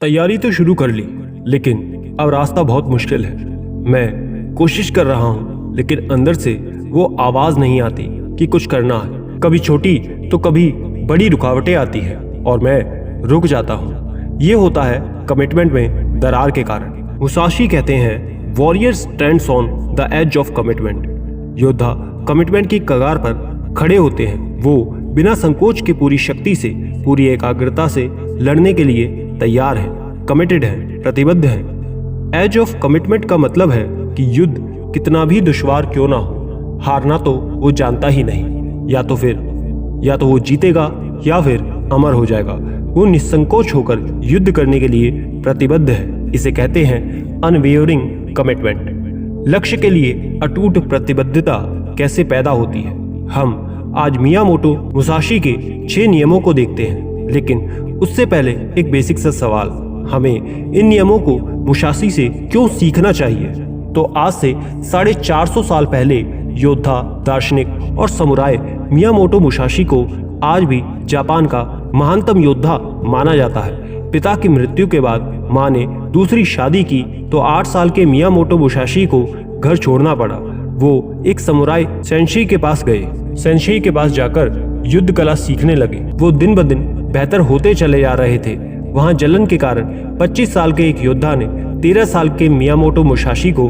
तैयारी तो शुरू कर ली, लेकिन अब रास्ता बहुत मुश्किल है। मैं कोशिश कर रहा हूँ, लेकिन अंदर से वो आवाज नहीं आती कि कुछ करना है। कभी छोटी तो कभी बड़ी रुकावटें आती है और मैं रुक जाता हूँ। ये होता है कमिटमेंट में दरार के कारण। मुसाशी कहते हैं, warrior stands on the edge of commitment. योद्धा कमिटमेंट की कगार पर खड़े होते हैं। वो बिना संकोच के पूरी शक्ति से, पूरी एकाग्रता से लड़ने के लिए तैयार है, कमिटेड है, प्रतिबद्ध है। एज ऑफ कमिटमेंट का मतलब है कि युद्ध कितना भी दुश्वार क्यों ना हो, हारना तो वो जानता ही नहीं। या तो वो जीतेगा या फिर अमर हो जाएगा। वो निसंकोच होकर युद्ध करने के लिए प्रतिबद्ध है। इसे कहते हैं अनवेवरिंग कमिटमेंट। लक्ष्य के लिए अटूट प्रतिबद्धता कैसे पैदा होती है? हम आज मियामोटो मुसाशी के 6 नियमों को देखते हैं, लेकिन उससे पहले एक बेसिक सा सवाल, हमें इन नियमों को मुसाशी से क्यों सीखना चाहिए? तो आज से 450 साल पहले योद्धा, दार्शनिक और समुराय मियामोटो मुसाशी को आज भी जापान का महानतम योद्धा माना जाता है। पिता की मृत्यु के बाद मां ने दूसरी शादी की तो 8 साल के मियामोटो मुसाशी को घर छोड़ना पड़ा। वो एक समुराई सेंशी के पास गए। सेंशी के पास जाकर युद्ध कला सीखने लगे। वो दिन ब दिन बेहतर होते चले जा रहे थे। वहां जलन के कारण 25 साल के एक योद्धा ने 13 साल के मियामोटो मुसाशी को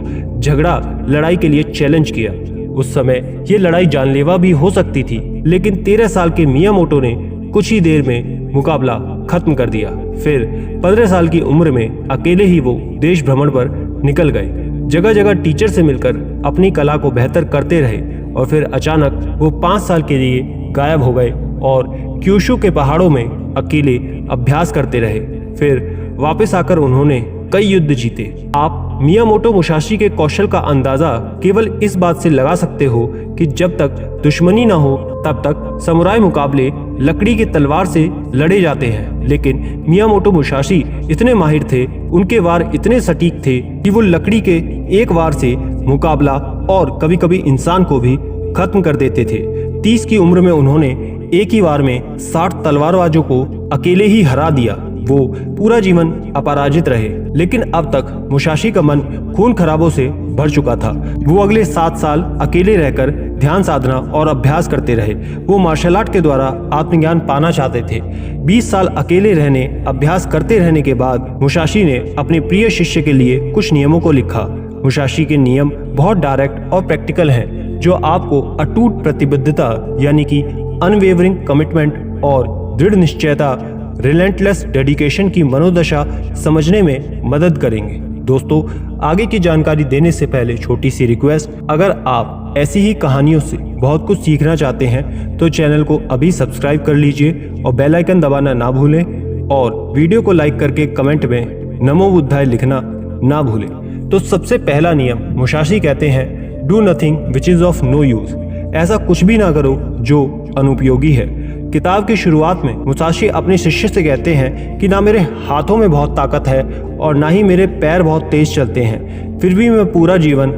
लड़ाई के लिए चैलेंज किया। उस समय ये लड़ाई जानलेवा भी हो सकती थी, लेकिन 13 साल के मियामोटो ने कुछ ही देर में मुकाबला खत्म कर दिया। फिर 15 साल की उम्र में अकेले ही वो देश भ्रमण पर निकल गए। जगह जगह टीचर से मिलकर अपनी कला को बेहतर करते रहे और फिर अचानक वो 5 साल के लिए गायब हो गए और क्यूशू के पहाड़ों में अकेले अभ्यास करते रहे। फिर वापस आकर उन्होंने कई युद्ध जीते। आप मियामोटो मुसाशी के कौशल का अंदाजा केवल इस बात से लगा सकते हो कि जब तक दुश्मनी न हो तब तक समुराई मुकाबले लकड़ी के तलवार से लड़े जाते हैं। लेकिन मियामोटो मुसाशी इतने माहिर थे, उनके वार इतने सटीक थे कि वो लकड़ी के एक वार से मुकाबला और कभी कभी इंसान को भी खत्म कर देते थे। 30 की उम्र में उन्होंने एक ही वार में 60 तलवारबाजों को अकेले ही हरा दिया। वो पूरा जीवन अपराजित रहे, लेकिन अब तक मुसाशी का मन खून खराबों से भर चुका था। वो अगले 7 साल अकेले रहकर ध्यान साधना और अभ्यास करते रहे। वो मार्शल आर्ट के द्वारा आत्मज्ञान पाना चाहते थे। 20 साल अकेले रहने, अभ्यास करते रहने के बाद मुसाशी ने अपने प्रिय शिष्य के लिए कुछ नियमों को लिखा। मुसाशी के नियम बहुत डायरेक्ट और प्रैक्टिकल हैं, जो आपको अटूट प्रतिबद्धता यानी कि अनवेवरिंग कमिटमेंट और दृढ़ निश्चयता, रिलेंटलेस डेडिकेशन की मनोदशा समझने में मदद करेंगे। दोस्तों, आगे की जानकारी देने से पहले छोटी सी रिक्वेस्ट, अगर आप ऐसी ही कहानियों से बहुत कुछ सीखना चाहते हैं तो चैनल को अभी सब्सक्राइब कर लीजिए और बेल आइकन दबाना ना भूलें और वीडियो को लाइक करके कमेंट में नमो बुद्धाय लिखना ना भूलें। तो सबसे पहला नियम, मुसाशी कहते हैं, do nothing which is of no use. ऐसा कुछ भी ना करो जो अनुपयोगी है। किताब की शुरुआत में मुसाशी अपने शिष्य से कहते हैं कि ना मेरे हाथों में बहुत ताकत है और ना ही मेरे पैर बहुत तेज चलते हैं, फिर भी मैं पूरा जीवन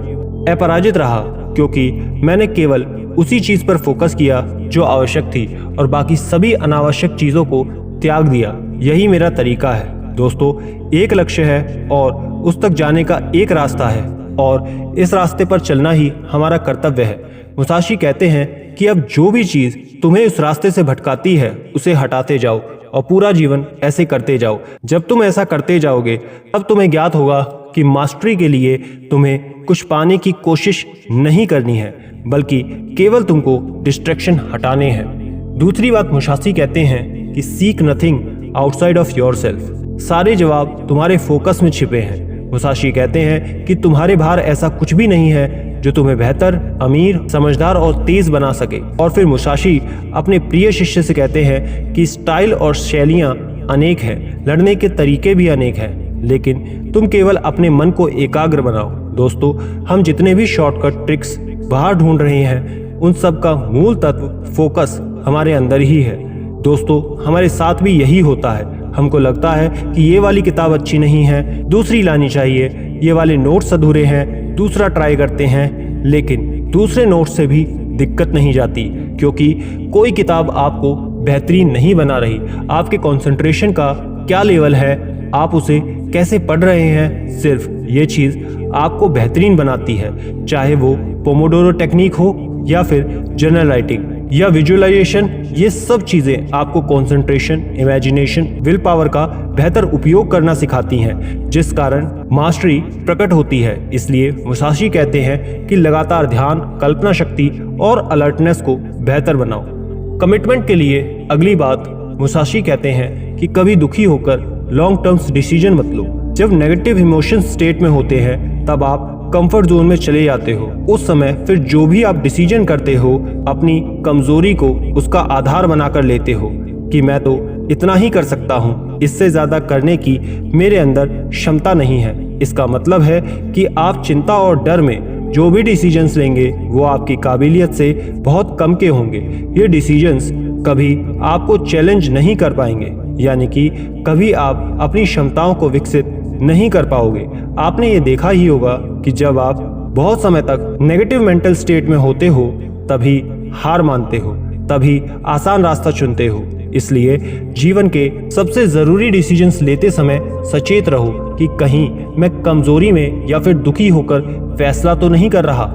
अपराजित रहा क्योंकि मैंने केवल उसी चीज पर फोकस किया जो आवश्यक थी और बाकी सभी अनावश्यक चीजों को त्याग दिया। यही मेरा तरीका है। दोस्तों, एक लक्ष्य है और उस तक जाने का एक रास्ता है और इस रास्ते पर चलना ही हमारा कर्तव्य है। मुसाशी कहते हैं कि अब जो भी चीज तुम्हें उस रास्ते से भटकाती है उसे हटाते जाओ और पूरा जीवन ऐसे करते जाओ। जब तुम ऐसा करते जाओगे तब तुम्हें ज्ञात होगा कि मास्टरी के लिए तुम्हें कुछ पाने की कोशिश नहीं करनी है, बल्कि केवल तुमको डिस्ट्रैक्शन हटाने हैं। दूसरी बात, मुसाशी कहते हैं कि seek nothing outside of yourself. सारे जवाब तुम्हारे फोकस में छिपे हैं। मुसाशी कहते हैं कि तुम्हारे बाहर ऐसा कुछ भी नहीं है जो तुम्हें बेहतर, अमीर, समझदार और तेज बना सके। और फिर मुसाशी अपने प्रिय शिष्य से कहते हैं कि स्टाइल और शैलियां अनेक हैं, लड़ने के तरीके भी अनेक हैं, लेकिन तुम केवल अपने मन को एकाग्र बनाओ। दोस्तों, हम जितने भी शॉर्टकट ट्रिक्स बाहर ढूंढ रहे हैं, उन सब का मूल तत्व, फोकस हमारे अंदर ही है। दोस्तों, हमारे साथ भी यही होता है। हमको लगता है कि ये वाली किताब अच्छी नहीं है, दूसरी लानी चाहिए, ये वाले नोट्स अधूरे हैं, दूसरा ट्राई करते हैं, लेकिन दूसरे नोट्स से भी दिक्कत नहीं जाती क्योंकि कोई किताब आपको बेहतरीन नहीं बना रही। आपके कंसंट्रेशन का क्या लेवल है आप उसे कैसे पढ़ रहे हैं, सिर्फ ये चीज आपको बेहतरीन बनाती है। चाहे वो पोमोडोरो टेक्निक हो या फिर जर्नल राइटिंग या विजुअलाइजेशन, ये सब चीजें आपको कंसंट्रेशन, इमेजिनेशन, विल पावर का बेहतर उपयोग करना सिखाती हैं, जिस कारण मास्टरी प्रकट होती है। इसलिए मुसाशी कहते हैं कि लगातार ध्यान, कल्पना शक्ति और अलर्टनेस को बेहतर बनाओ। कमिटमेंट के लिए अगली बात मुसाशी कहते हैं कि कभी दुखी होकर लॉन्ग टर्म्स डिसीजन मत लो। जब नेगेटिव इमोशन स्टेट में होते हैं तब आप कंफर्ट जोन में चले जाते हो। उस समय फिर जो भी आप डिसीजन करते हो अपनी कमजोरी को उसका आधार बनाकर लेते हो कि मैं तो इतना ही कर सकता हूँ, इससे ज्यादा करने की मेरे अंदर क्षमता नहीं है। इसका मतलब है कि आप चिंता और डर में जो भी डिसीजंस लेंगे वो आपकी काबिलियत से बहुत कम के होंगे। ये डिसीजंस कभी आपको चैलेंज नहीं कर पाएंगे, यानी कि कभी आप अपनी क्षमताओं को विकसित नहीं कर पाओगे। आपने ये देखा ही होगा कि जब आप बहुत समय तक नेगेटिव मेंटल स्टेट में होते हो तभी हार मानते हो, तभी आसान रास्ता चुनते हो। इसलिए जीवन के सबसे जरूरी डिसीजंस लेते समय सचेत रहो कि कहीं मैं कमजोरी में या फिर दुखी होकर फैसला तो नहीं कर रहा।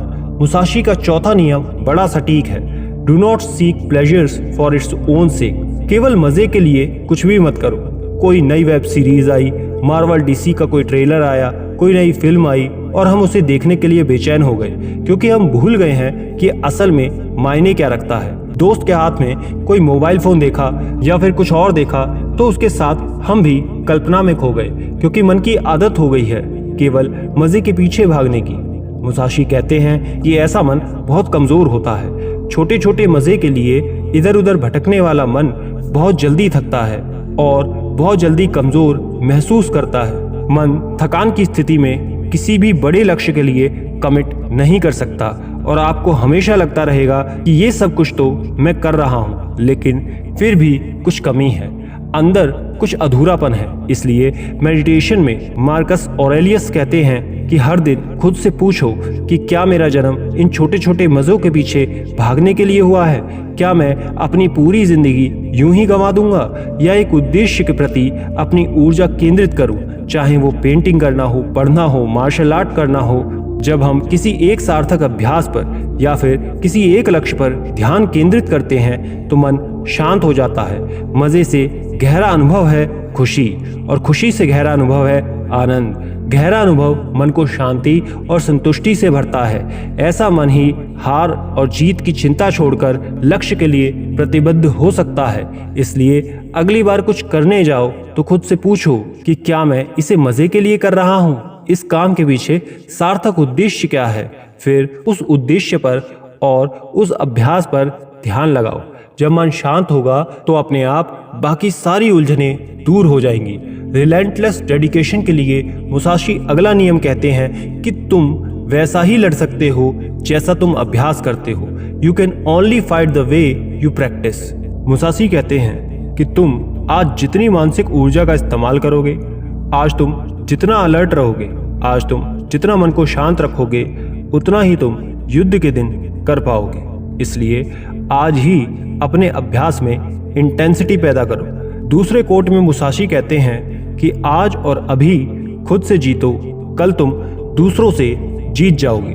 मुसाशी का चौथा नियम बड़ा सटीक है, do not seek pleasures for its own सेक। केवल मजे के लिए कुछ भी मत करो। कोई नई वेब सीरीज आई, मार्वल डीसी का कोई ट्रेलर आया, कोई नई फिल्म आई और हम उसे देखने के लिए बेचैन हो गए, क्योंकि हम भूल गए हैं कि असल में मायने क्या रखता है। दोस्त के हाथ में कोई मोबाइल फोन देखा या फिर कुछ और देखा तो उसके साथ हम भी कल्पना में खो गए, क्योंकि मन की आदत हो गई है केवल मजे के पीछे भागने की। मुसाशी कहते हैं कि ऐसा मन बहुत कमजोर होता है। छोटे छोटे मजे के लिए इधर उधर भटकने वाला मन बहुत जल्दी थकता है और बहुत जल्दी कमजोर महसूस करता है। मन थकान की स्थिति में किसी भी बड़े लक्ष्य के लिए कमिट नहीं कर सकता और आपको हमेशा लगता रहेगा कि ये सब कुछ तो मैं कर रहा हूँ, लेकिन फिर भी कुछ कमी है, अंदर कुछ अधूरापन है। इसलिए मेडिटेशन में मार्कस ऑरेलियस कहते हैं कि हर दिन खुद से पूछो कि क्या मेरा जन्म इन छोटे छोटे मज़ों के पीछे भागने के लिए हुआ है? क्या मैं अपनी पूरी जिंदगी यूं ही गंवा दूंगा या एक उद्देश्य के प्रति अपनी ऊर्जा केंद्रित करूं? चाहे वो पेंटिंग करना हो, पढ़ना हो, मार्शल आर्ट करना हो। जब हम किसी एक सार्थक अभ्यास पर या फिर किसी एक लक्ष्य पर ध्यान केंद्रित करते हैं तो मन शांत हो जाता है। मजे से गहरा अनुभव है खुशी और खुशी से गहरा अनुभव है आनंद। गहरा अनुभव मन को शांति और संतुष्टि से भरता है। ऐसा मन ही हार और जीत की चिंता छोड़कर लक्ष्य के लिए प्रतिबद्ध हो सकता है। इसलिए अगली बार कुछ करने जाओ तो खुद से पूछो कि क्या मैं इसे मजे के लिए कर रहा हूँ? इस काम के पीछे सार्थक उद्देश्य क्या है? फिर उस उद्देश्य पर और उस अभ्यास पर ध्यान लगाओ। जब मन शांत होगा तो अपने आप बाकी सारी उलझनें दूर हो जाएंगी। रिलेंटलेस डेडिकेशन के लिए मुसाशी अगला नियम कहते हैं कि तुम वैसा ही लड़ सकते हो जैसा तुम अभ्यास करते हो। You can only fight the way you practice. Musashi कहते हैं कि तुम आज जितनी मानसिक ऊर्जा का इस्तेमाल करोगे, आज तुम जितना अलर्ट रहोगे, आज तुम जितना मन को शांत रखोगे, उतना ही तुम युद्ध के दिन कर पाओगे। इसलिए आज ही अपने अभ्यास में इंटेंसिटी पैदा करो। दूसरे कोट में मुसाशी कहते हैं कि आज और अभी खुद से जीतो, कल तुम दूसरों से जीत जाओगे।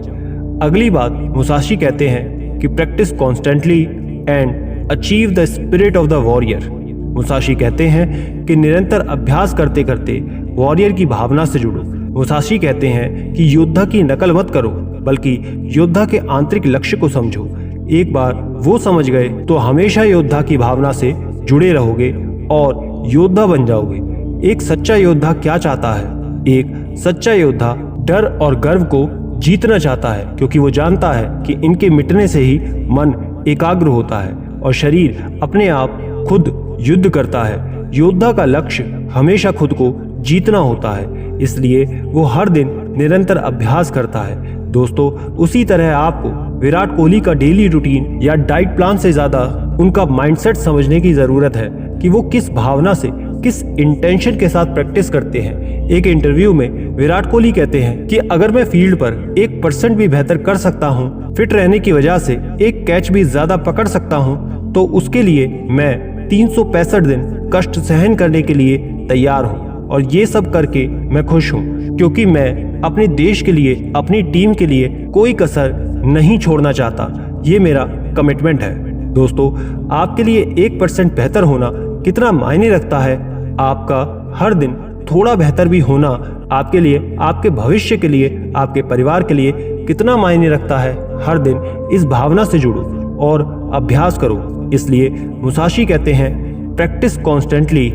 अगली बात मुसाशी कहते हैं कि practice constantly and achieve the spirit of the warrior. Musashi कहते हैं कि निरंतर अभ्यास करते करते वॉरियर की भावना से जुड़ो। मुसाशी कहते हैं कि योद्धा की नकल मत करो, बल्कि योद्धा के आंतरिक लक्ष्य को समझो। एक बार वो समझ गए तो हमेशा योद्धा की भावना से जुड़े रहोगे और योद्धा बन जाओगे। एक सच्चा योद्धा क्या चाहता है? एक सच्चा योद्धा डर और गर्व को जीतना चाहता है, क्योंकि वो जानता है कि इनके मिटने से ही मन एकाग्र होता है और शरीर अपने आप खुद युद्ध करता है। योद्धा का लक्ष्य हमेशा खुद को जीतना होता है, इसलिए वो हर दिन निरंतर अभ्यास करता है। दोस्तों, उसी तरह आपको विराट कोहली का डेली रूटीन या डाइट प्लान से ज्यादा उनका माइंडसेट समझने की जरूरत है कि वो किस भावना से, किस इंटेंशन के साथ प्रैक्टिस करते हैं। एक इंटरव्यू में विराट कोहली कहते हैं कि अगर मैं फील्ड पर 1% भी बेहतर कर सकता हूँ, फिट रहने की वजह से एक कैच भी ज्यादा पकड़ सकता हूँ, तो उसके लिए मैं 365 दिन कष्ट सहन करने के लिए तैयार हूँ। और ये सब करके मैं खुश हूँ, क्योंकि मैं अपने देश के लिए, अपनी टीम के लिए कोई कसर नहीं छोड़ना चाहता। ये मेरा कमिटमेंट है। दोस्तों, आपके लिए 1% बेहतर होना कितना मायने रखता है। आपका हर दिन थोड़ा बेहतर भी होना आपके लिए, आपके भविष्य के लिए, आपके परिवार के लिए कितना मायने रखता है। हर दिन इस भावना से जुड़ो और अभ्यास करो। इसलिए मुसाशी कहते हैं, practice constantly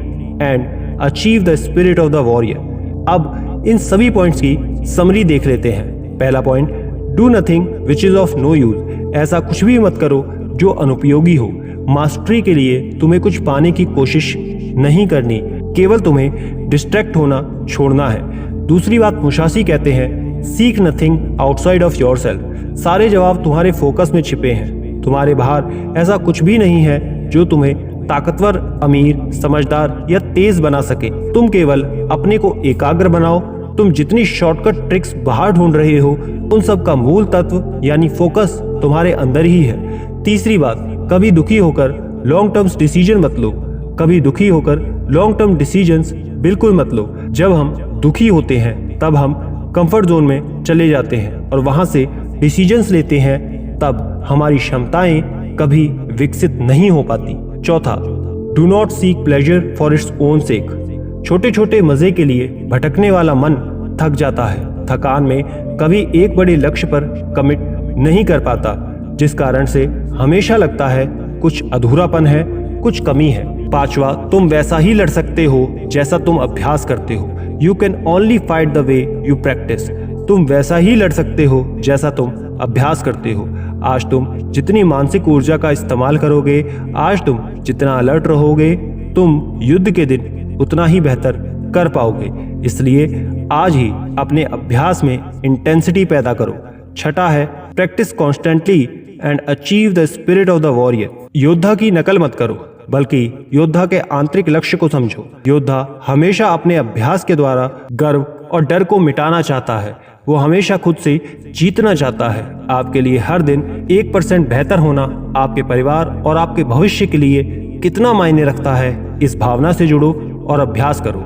and achieve the spirit of the warrior. अब इन सभी पॉइंट्स की समरी देख लेते हैं। पहला point, do nothing which is of no use. ऐसा कुछ भी मत करो जो अनुपयोगी हो। मास्टरी के लिए तुम्हें कुछ पाने की कोशिश नहीं करनी, केवल तुम्हें डिस्ट्रैक्ट होना छोड़ना है। दूसरी बात, मुसाशी कहते हैं, seek nothing outside of yourself. सारे जवाब तुम्हारे फोकस में छिपे हैं। तुम्हारे बाहर ऐसा कुछ भी नहीं है जो तुम्हें ताकतवर, अमीर, समझदार या तेज बना सके। तुम केवल अपने को एकाग्र बनाओ। तुम जितनी शॉर्टकट ट्रिक्स बाहर ढूंढ रहे हो, उन सब का मूल तत्व यानी फोकस तुम्हारे अंदर ही है। तीसरी बात, कभी दुखी होकर लॉन्ग टर्म डिसीजन मत लो। कभी दुखी होकर लॉन्ग टर्म डिसीजंस बिल्कुल मत लो। जब हम दुखी होते हैं तब हम कंफर्ट जोन में चले जाते हैं और वहां से डिसीजंस लेते हैं, तब हमारी क्षमताएं कभी विकसित नहीं हो पाती। चौथा, do not seek pleasure for its own सेक। छोटे छोटे मजे के लिए भटकने वाला मन थक जाता है। थकान में कभी एक बड़े लक्ष्य पर कमिट नहीं कर पाता, जिस कारण से हमेशा लगता है कुछ अधूरापन है, कुछ कमी है। पांचवा, तुम वैसा ही लड़ सकते हो जैसा तुम अभ्यास करते हो। You can only fight the way you practice. तुम वैसा ही लड़ सकते हो जैसा तुम अभ्यास करते हो। आज तुम जितनी मानसिक ऊर्जा का इस्तेमाल करोगे, आज तुम जितना अलर्ट रहोगे, तुम युद्ध के दिन उतना ही बेहतर कर पाओगे। इसलिए आज ही अपने अभ्यास में इंटेंसिटी पैदा करो। छठा है, practice constantly and achieve the spirit of the warrior. योद्धा की नकल मत करो, बल्कि योद्धा के आंतरिक लक्ष्य को समझो। योद्धा हमेशा अपने अभ्यास के द्वारा गर्व और डर को मिटाना चाहता है। वो हमेशा खुद से जीतना चाहता है। आपके लिए हर दिन 1% बेहतर होना आपके परिवार और आपके भविष्य के लिए कितना मायने रखता है, इस भावना से जुड़ो और अभ्यास करो।